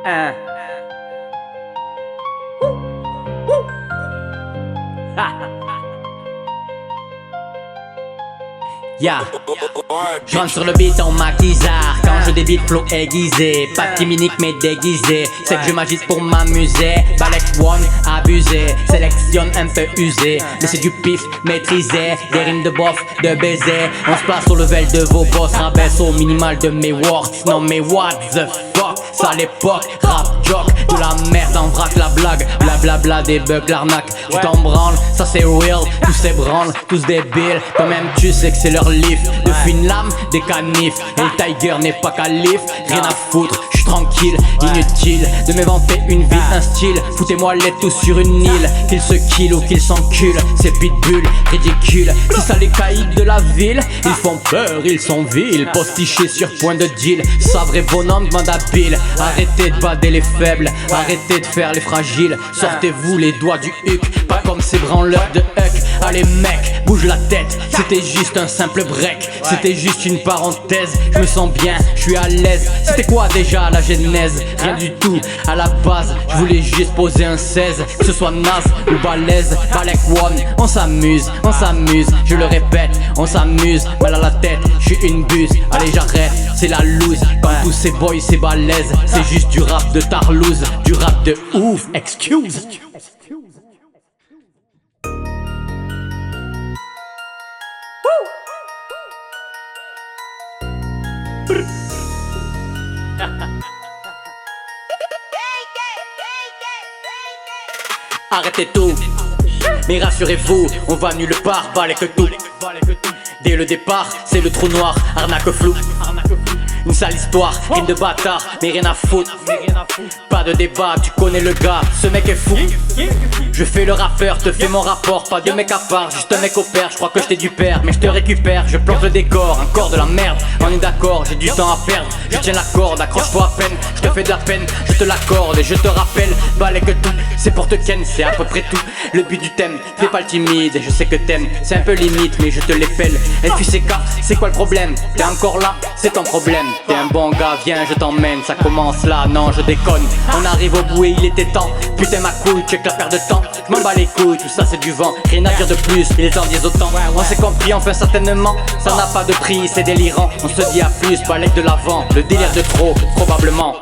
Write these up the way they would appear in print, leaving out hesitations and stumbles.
Un. Yeah. Je rentre sur le beat en maquisard. Quand je débite flow aiguisé. Pas de timinique mais déguisé. C'est que je m'agite pour m'amuser. Balek one abusé. Sélectionne un peu usé. Mais c'est du pif maîtrisé. Des rimes de bof, de baiser. On se place au level de vos boss. Rabaisse au minimal de mes words. Non mais what the fuck. Ça à l'époque, rap joke. De la merde en vrac la blague. Blablabla des bugs l'arnaque. Tu t'en branles, ça c'est real. Tous ces branles, tous débiles. Quand même tu sais que c'est leur lift. De fine lame, des canifs. Et le Tiger n'est pas calife. Rien à foutre, j'suis tranquille. Inutile de m'inventer une vie, un style. Foutez-moi les tous sur une île. Qu'ils se kill ou qu'ils s'enculent. Ces pitbulls, ridicules. C'est ça les caïds de la ville. Ils font peur, ils sont vils. Postichés sur point de deal. Sabré bonhomme, demande à Bill. Arrêtez de bader les faibles. Arrêtez de faire les fragiles. Sortez-vous les doigts du huc. Pas comme ces branleurs de huc. Allez mec, bouge la tête. C'était juste un simple break. C'était juste une parenthèse. Je me sens bien, je suis à l'aise. C'était quoi déjà la genèse? Rien du tout, à la base je voulais juste poser un 16. Que ce soit naze ou balèze. Balek one, on s'amuse, je le répète, on s'amuse. Mal à la tête, je suis une buse. Allez j'arrête, c'est la loose. Comme tous ces boys, c'est balèze. C'est juste du rap de tarlouse. Du rap de ouf, excuse. Arrêtez tout, mais rassurez-vous, on va nulle part, balèque tout. Dès le départ, c'est le trou noir, arnaque flou. Une sale histoire, rime de bâtard, mais rien à foutre. Pas de débat, tu connais le gars, ce mec est fou. Je fais le rappeur, te fais mon rapport, pas de mec à part, juste un mec au père. Je crois que je t'ai du père, mais je te récupère. Je plonge le décor, encore de la merde. On est d'accord, j'ai du temps à perdre. Je tiens la corde, accroche-toi à peine. Je te fais de la peine, je te l'accorde et je te rappelle. Balèque tout, c'est pour te ken, c'est à peu près tout. Le but du thème, fais pas le timide, je sais que t'aimes. C'est un peu limite, mais je te l'épelle. FUCK, c'est quoi le problème? T'es encore là, c'est ton problème. T'es un bon gars, viens je t'emmène. Ça commence là, non je déconne. On arrive au bout et il était temps. Putain ma couille, check la paire de temps. Je m'en bats les couilles, tout ça c'est du vent. Rien à dire de plus, il est en disent autant. On s'est compris enfin certainement. Ça n'a pas de prix, c'est délirant. On se dit à plus, balèque de l'avant. Le délire de trop, probablement.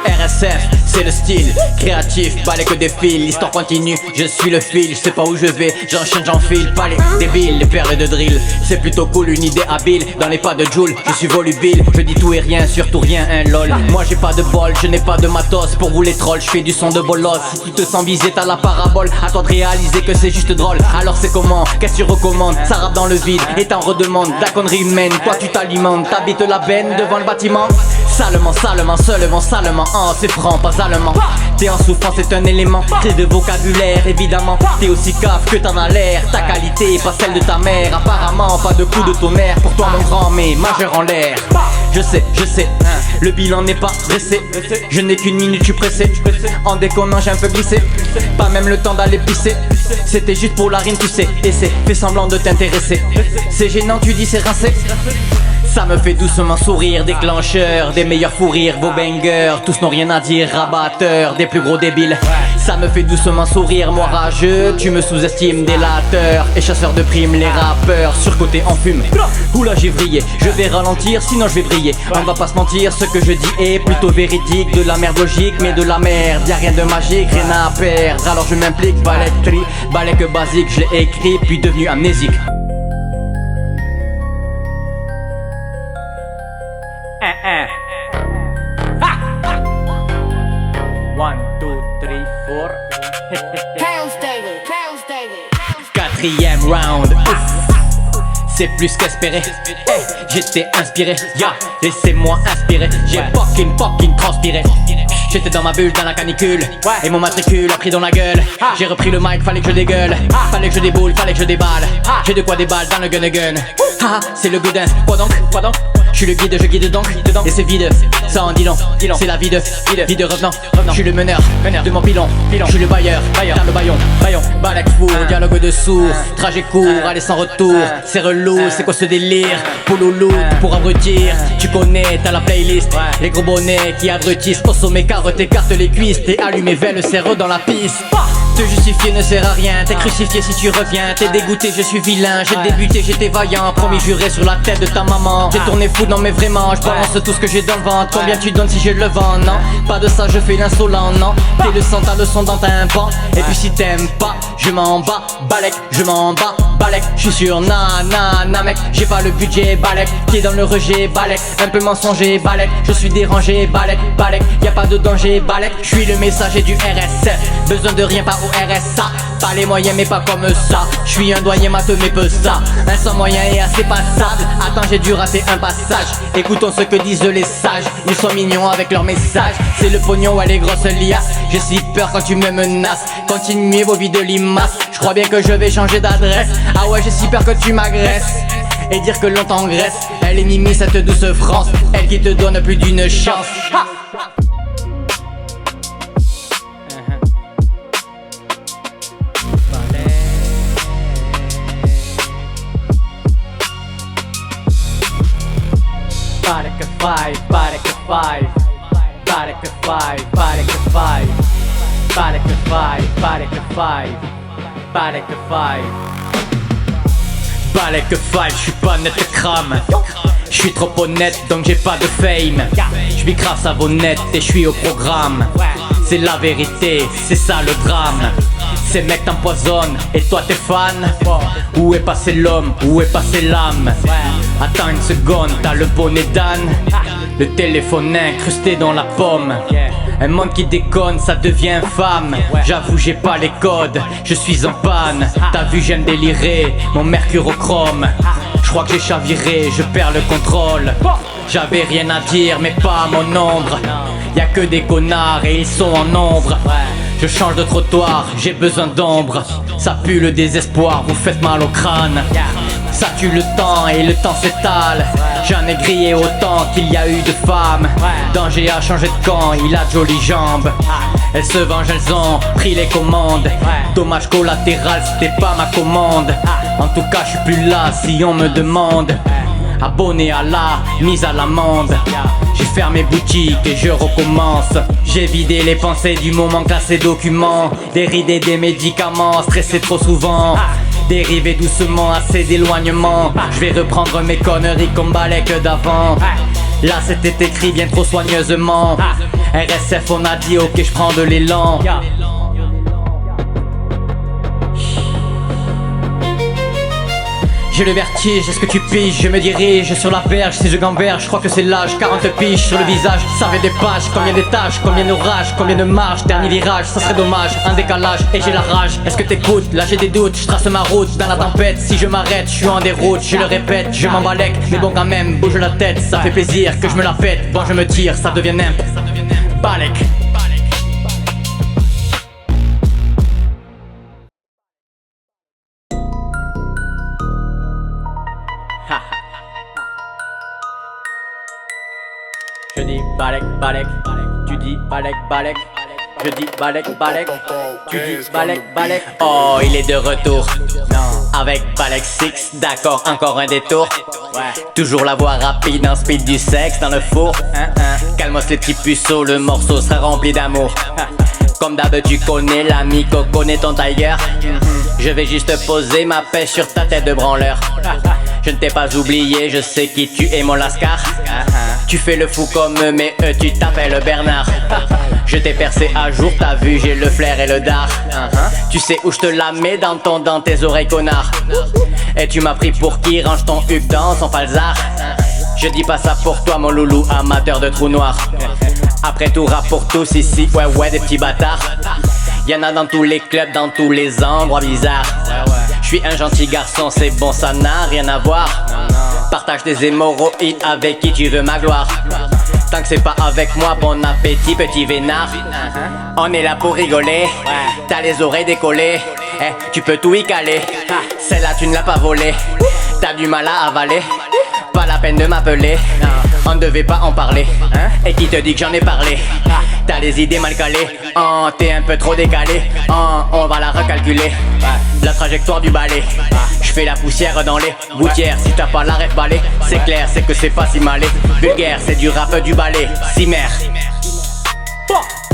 RSF, c'est le style créatif, balèque des fils, l'histoire continue, je suis le fil, je sais pas où je vais, j'enchaîne, j'enfile, pas les débiles, les perles de drill, c'est plutôt cool, une idée habile, dans les pas de Joule, je suis volubile, je dis tout et rien, surtout rien, un lol, moi j'ai pas de bol, je n'ai pas de matos, pour vous les trolls, je fais du son de bolos, si tu te sens visé t'as la parabole, à toi de réaliser que c'est juste drôle, alors c'est comment, qu'est-ce que tu recommandes, ça rappe dans le vide, et t'en redemandes, la connerie humaine, toi tu t'alimentes, t'habites la benne devant le bâtiment, salement, seulement, oh c'est franc, pas allemand. T'es en souffrance, c'est un élément clé de vocabulaire, évidemment. T'es aussi cave que t'en as l'air. Ta qualité est pas celle de ta mère. Apparemment, pas de coup de tonnerre. Pour toi, mon grand, mais majeur en l'air. Je sais, le bilan n'est pas dressé. Je n'ai qu'une minute, je suis pressé. En déconnant, j'ai un peu glissé. Pas même le temps d'aller pisser. C'était juste pour la rime, tu sais. Essaie, fais semblant de t'intéresser. C'est gênant, tu dis, c'est rincé. Ça me fait doucement sourire, déclencheur des meilleurs fous rires, vos bangers, tous n'ont rien à dire, rabatteurs, des plus gros débiles. Ça me fait doucement sourire, moi rageux, tu me sous-estimes, délateur et chasseur de primes, les rappeurs, surcotés en fume. Oula j'ai vrillé, je vais ralentir, sinon je vais briller. On va pas se mentir, ce que je dis est plutôt véridique, de la merde logique, mais de la merde, y'a rien de magique, rien à perdre. Alors je m'implique, balèque basique, je l'ai écrit, puis devenu amnésique. 1, 2, 3, 4. Quatrième round, c'est plus qu'espéré. Hey, j'étais inspiré, laissez-moi inspirer. J'ai fucking transpiré. J'étais dans ma bulle, dans la canicule, et mon matricule a pris dans la gueule. J'ai repris le mic, fallait que je dégueule. Fallait que je déboule, fallait que je déballe. J'ai de quoi déballe dans le gun. C'est le godin, quoi donc? Je suis le guide, je guide donc, et c'est vide, ça en dit long. C'est la vie de revenant. Je suis le meneur de mon pilon. Je suis le bailleur, dans le baillon. Balek fou, dialogue de sourds, trajet court, aller sans retour. C'est relou, c'est quoi ce délire? Pouloulou, pour abrutir. Tu connais, t'as la playlist. Les gros bonnets qui abrutissent. Au sommet, carotte, écarte les cuisses. T'es allumé, le cerveau dans la piste. Te justifier ne sert à rien, t'es crucifié si tu reviens. T'es dégoûté, je suis vilain, j'ai débuté, j'étais vaillant. Promis juré sur la tête de ta maman. J'ai tourné fou, non mais vraiment, je balance tout ce que j'ai dans le ventre. Combien tu donnes si je le vends? Non, pas de ça, je fais l'insolent, non. T'es le sang, t'as le son dans un banc. Et puis si t'aimes pas, je m'en bats, balek, je m'en bats, balek. Je suis sur na mec, j'ai pas le budget, balek. Pied dans le rejet, balek, un peu mensonger, balek. Je suis dérangé, balek, y'a pas de danger, balek. Je suis le messager du RSF, besoin de rien, pas au RSA. Pas les moyens mais pas comme ça. Je suis un doyen matheux mais peu ça. Un sans moyen et assez passable. Attends, j'ai dû rater un passage. Écoutons ce que disent les sages. Ils sont mignons avec leurs messages. C'est le pognon à les grosses liasses. J'ai si peur quand tu me menaces. Continuez vos vies de limaces. Je crois bien que je vais changer d'adresse. Ah ouais, j'ai si peur que tu m'agresses et dire que l'on t'engraisse. Elle est Mimi, cette douce France, elle qui te donne plus d'une chance. Ha! Baraka 5, Baraka 5, Baraka 5, Baraka 5, Baraka 5, Baraka 5, Baraka 5. Baraka 5, j'suis pas net crame. J'suis trop honnête donc j'ai pas de fame. J'vis grâce à vos nets et j'suis au programme. C'est la vérité, c'est ça le drame. Ces mecs t'empoisonnent et toi t'es fan. Où est passé l'homme, où est passé l'âme? Attends une seconde, t'as le bonnet d'âne. Le téléphone incrusté dans la pomme. Un monde qui déconne, ça devient infâme. J'avoue j'ai pas les codes, je suis en panne. T'as vu j'aime délirer, mon mercurochrome. Je crois que j'ai chaviré, je perds le contrôle. J'avais rien à dire mais pas à mon ombre. Y'a que des connards et ils sont en nombre. Je change de trottoir, j'ai besoin d'ombre. Ça pue le désespoir, vous faites mal au crâne. Ça tue le temps et le temps s'étale. J'en ai grillé autant qu'il y a eu de femmes. Danger a changé de camp, il a de jolies jambes. Elles se vengent, elles ont pris les commandes. Dommage collatéral, c'était pas ma commande. En tout cas, je suis plus là si on me demande. Abonné à la mise à l'amende. J'ai fermé boutique et je recommence. J'ai vidé les pensées du moment, classé documents. Déridé des médicaments, stressé trop souvent. Dérivé doucement, assez d'éloignement. Je vais reprendre mes conneries comme Balek d'avant. Là c'était écrit bien trop soigneusement. RSF on a dit ok je prends de l'élan. J'ai le vertige, est-ce que tu piges? Je me dirige sur la berge, si je gamberge, je crois que c'est l'âge. 40 piges sur le visage, ça fait des pages. Combien d'étages, combien d'orages, combien de marches. Dernier virage, ça serait dommage, un décalage et j'ai la rage. Est-ce que t'écoutes? Là j'ai des doutes, je trace ma route dans la tempête. Si je m'arrête, je suis en déroute, je le répète, je m'embalèque. Mais bon quand même, bouge la tête, ça fait plaisir que je me la pète. Bon je me tire, ça devient nimp. Balek. Je dis balek, balek, tu dis balek, balek. Je dis balek, balek, tu dis balek, balek. Oh, il est de retour avec Balek 6, d'accord, encore un détour. Toujours la voix rapide, un speed du sexe dans le four. Calmos les petits puceaux, le morceau sera rempli d'amour. Comme d'hab tu connais l'ami Coco, connais ton tiger. Je vais juste poser ma pêche sur ta tête de branleur. Je ne t'ai pas oublié, je sais qui tu es mon lascar. Tu fais le fou comme eux, mais eux tu t'appelles Bernard. Je t'ai percé à jour, t'as vu, j'ai le flair et le dard. Tu sais où je te la mets dans tes oreilles connard. Et tu m'as pris pour qui? Range ton huc dans son falzar. Je dis pas ça pour toi mon loulou, amateur de trous noirs. Après tout rap pour tous ici, ouais des petits bâtards. Y'en a dans tous les clubs, dans tous les endroits bizarres. Je suis un gentil garçon, c'est bon, ça n'a rien à voir. Partage des hémorroïdes avec qui tu veux ma gloire. Tant que c'est pas avec moi, bon appétit petit vénard. On est là pour rigoler, t'as les oreilles décollées. Tu peux tout y caler, celle-là tu ne l'as pas volée. T'as du mal à avaler, Pas la peine de m'appeler, on ne devait pas en parler. Et qui te dit que j'en ai parlé? T'as les idées mal calées, t'es un peu trop décalé. On va la recalculer, la trajectoire du balai. Je fais la poussière dans les gouttières. Si t'as pas la ref balai, c'est clair, c'est que c'est pas si malé. Vulgaire, c'est du rap du balai. Cimer.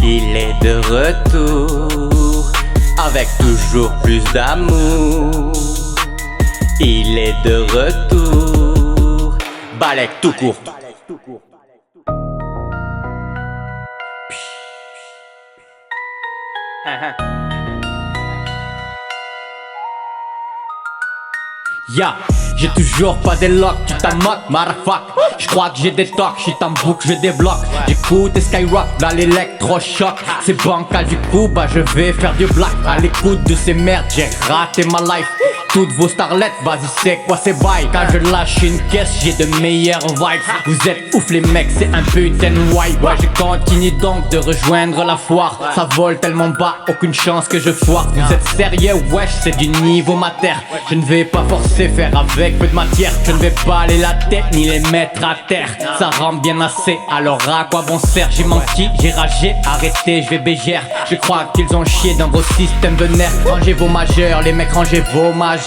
Il est de retour, avec toujours plus d'amour. Il est de retour, Balek tout court. Ya, j'ai toujours pas des locks, tu t'en moques, motherfuck. J'crois que j'ai des tocs, j'suis en boucle, je débloque. J'écoute Skyrock dans l'électrochoc. C'est bancal du coup, bah je vais faire du black. À l'écoute de ces merdes, j'ai raté ma life. Toutes vos starlettes, vas-y c'est quoi ces bails? Quand je lâche une caisse, j'ai de meilleures vibes. Vous êtes ouf les mecs, c'est un putain de wipe. Ouais, je continue donc de rejoindre la foire. Ça vole tellement bas, aucune chance que je foire. Vous êtes sérieux, wesh, c'est du niveau mater. Je ne vais pas forcer, faire avec peu de matière. Je ne vais pas aller la tête, ni les mettre à terre. Ça rentre bien assez, alors à quoi bon sert? J'ai menti, j'ai ragé, arrêtez, je vais bégère. Je crois qu'ils ont chié dans vos systèmes de nerfs. Rangez vos majeurs, les mecs rangez vos majeurs.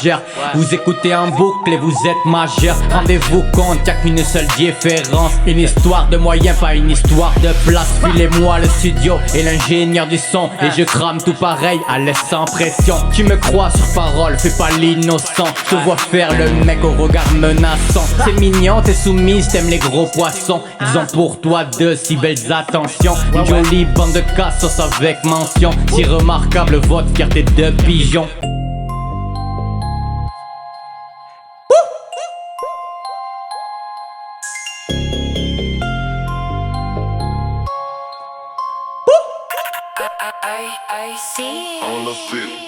Vous écoutez en boucle et vous êtes majeur. Rendez-vous compte, y'a qu'une seule différence. Une histoire de moyens, pas une histoire de place. Filez-moi le studio et l'ingénieur du son, et je crame tout pareil à l'aise sans pression. Tu me crois sur parole, fais pas l'innocent. Je te vois faire le mec au regard menaçant. C'est mignon, t'es soumise, t'aimes les gros poissons. Ils ont pour toi de si belles attentions. Une jolie bande de cassos avec mention. Si remarquable votre fierté de pigeon.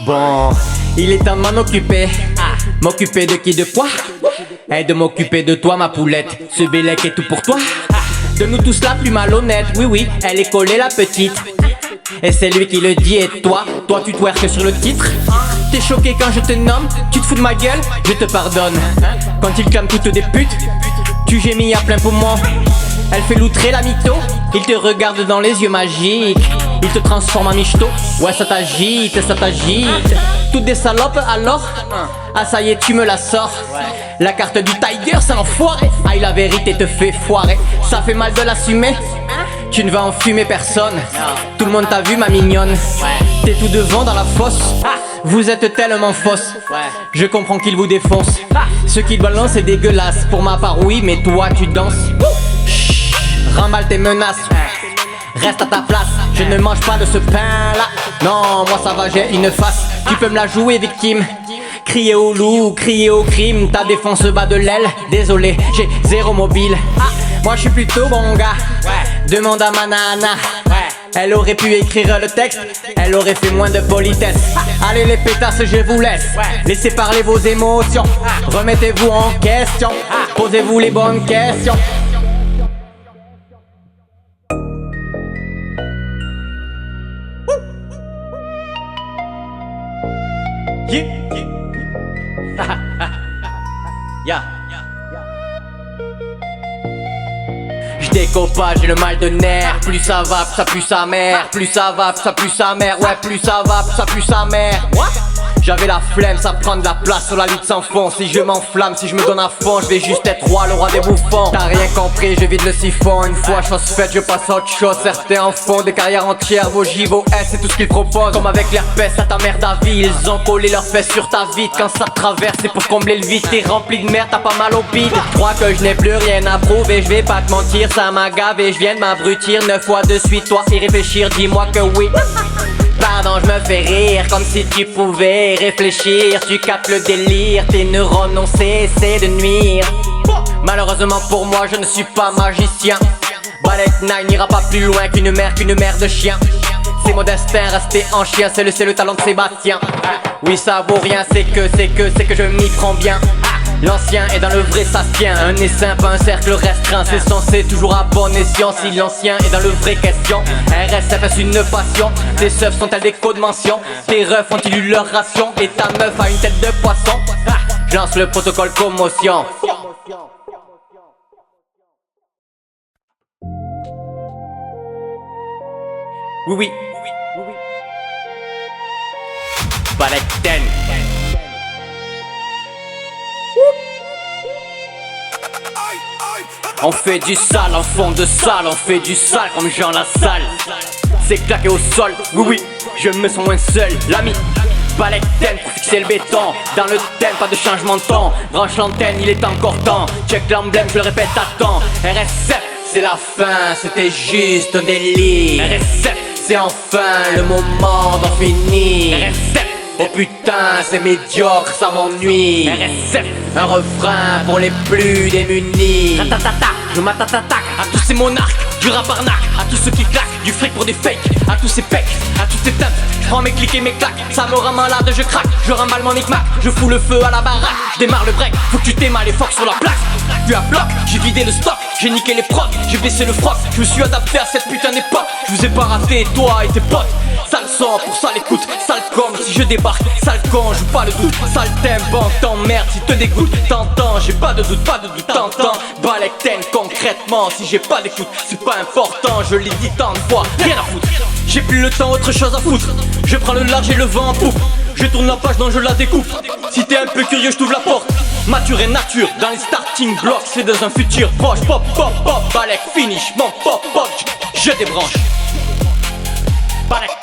Bon, il est temps de m'en occuper. M'occuper de qui, de quoi? Et de m'occuper de toi ma poulette. Ce bélec est tout pour toi. De nous tous la plus malhonnête. Oui oui, elle est collée la petite. Et c'est lui qui le dit. Et toi tu twerkes sur le titre. T'es choqué quand je te nomme? Tu te fous de ma gueule? Je te pardonne. Quand il clame toutes des putes, tu gémis à plein poumon. Elle fait loutrer la mytho. Il te regarde dans les yeux magiques. Il te transforme en michto. Ouais ça t'agite, ça t'agite. Toutes des salopes alors? Ah ça y est tu me la sors. La carte du Tiger c'est l'enfoiré. Aïe la vérité te fait foirer. Ça fait mal de l'assumer. Tu ne vas en fumer personne. Tout le monde t'a vu ma mignonne. T'es tout devant dans la fosse. Vous êtes tellement fausse. Je comprends qu'il vous défonce. Ce qu'il balance c'est dégueulasse. Pour ma part oui mais toi tu danses. Remballe tes menaces. Reste à ta place, je ne mange pas de ce pain là. Non, moi ça va, j'ai une face. Tu peux me la jouer victime. Crier au loup, crier au crime. Ta défense bat de l'aile. Désolé, j'ai zéro mobile. Moi je suis plutôt bon gars. Demande à ma nana. Elle aurait pu écrire le texte. Elle aurait fait moins de politesse. Allez les pétasses, je vous laisse. Laissez parler vos émotions. Remettez-vous en question. Posez-vous les bonnes questions. J'décope pas, j'ai le mal de nerfs. Plus ça va, plus ça pue sa mère. Plus ça va, plus ça pue sa mère. Ouais, plus ça va, plus ça pue sa mère. J'avais la flemme, ça prend de la place sur la lutte sans fond. Si je m'enflamme, si je me donne à fond, je vais juste être roi, le roi des bouffons. T'as rien compris, je vide le siphon. Une fois chose faite, je passe à autre chose. Certains en font des carrières entières. Vos J, vos S, c'est tout ce qu'ils proposent. Comme avec l'herpès à ta mère d'avis. Ils ont collé leurs fesses sur ta vide. Quand ça traverse, c'est pour combler le vide. T'es rempli de merde, t'as pas mal au bide. Crois que je n'ai plus rien à prouver. Je vais pas te mentir, ça m'a gavé. Je viens de m'abrutir 9 fois de suite. Toi, y réfléchir, dis-moi que oui. Pardon, je me fais rire comme si tu pouvais réfléchir. Tu captes le délire, tes neurones ont cessé de nuire. Malheureusement pour moi, je ne suis pas magicien. Balek 9 n'ira pas plus loin qu'une mère de chien. C'est mon destin, rester en chien, c'est le talent de Sébastien. Oui, ça vaut rien, c'est que je m'y prends bien. L'ancien est dans le vrai, ça se tient. Un essaim, pas un cercle restreint. C'est censé toujours à bon escient. Si l'ancien est dans le vrai, question. RSF est une passion. Tes seufs sont-elles des codes mention? Tes refs ont-ils eu leur ration? Et ta meuf a une tête de poisson? Je lance le protocole commotion. Oui, oui. Balek 10. On fait du sale en fond de salle, on fait du sale comme Jean Lassalle. C'est claqué au sol, oui oui, je me sens moins seul. L'ami, Balek 10 pour fixer le béton. Dans le thème, pas de changement de ton. Branche l'antenne, il est encore temps. Check l'emblème, je le répète, attends. RSF, c'est la fin, c'était juste un délire. RSF, c'est enfin le moment d'en finir. RSF, oh putain, c'est médiocre, ça m'ennuie. RSF, un refrain pour les plus démunis. Ratatata, je m'attaque à tous ces monarques du rap arnaque, à tous ceux qui claquent du fric pour des fakes, à tous ces pecs, à tous ces teufs. Je prends mes clics et mes claques, ça me rend malade, je craque, je remballe mon micmac, je fous le feu à la baraque, je démarre le break, faut que tu t'aimes les fox sur la plaque. Puis à bloc, j'ai vidé le stock, j'ai niqué les procs, j'ai baissé le froc, je me suis adapté à cette putain d'époque. Je vous ai pas raté, toi et tes potes. Sale son, pour ça l'écoute, sale com si je débarque, sale con, joue pas le doute, sale tempo, t'emmerde si te dégoûte, t'entends, j'ai pas de doute, t'entends. Balek 10 concrètement, si j'ai pas d'écoute, c'est pas important, je l'ai dit tant de fois, rien à foutre. J'ai plus le temps, autre chose à foutre. Je prends le large et le vent en poupe. Je tourne la page, donc je la découpe. Si t'es un peu curieux, je t'ouvre la porte. Mature et nature, dans les starting blocks, c'est dans un futur proche. Pop, pop, pop, Balek finish, mon pop, pop, je débranche. Balek.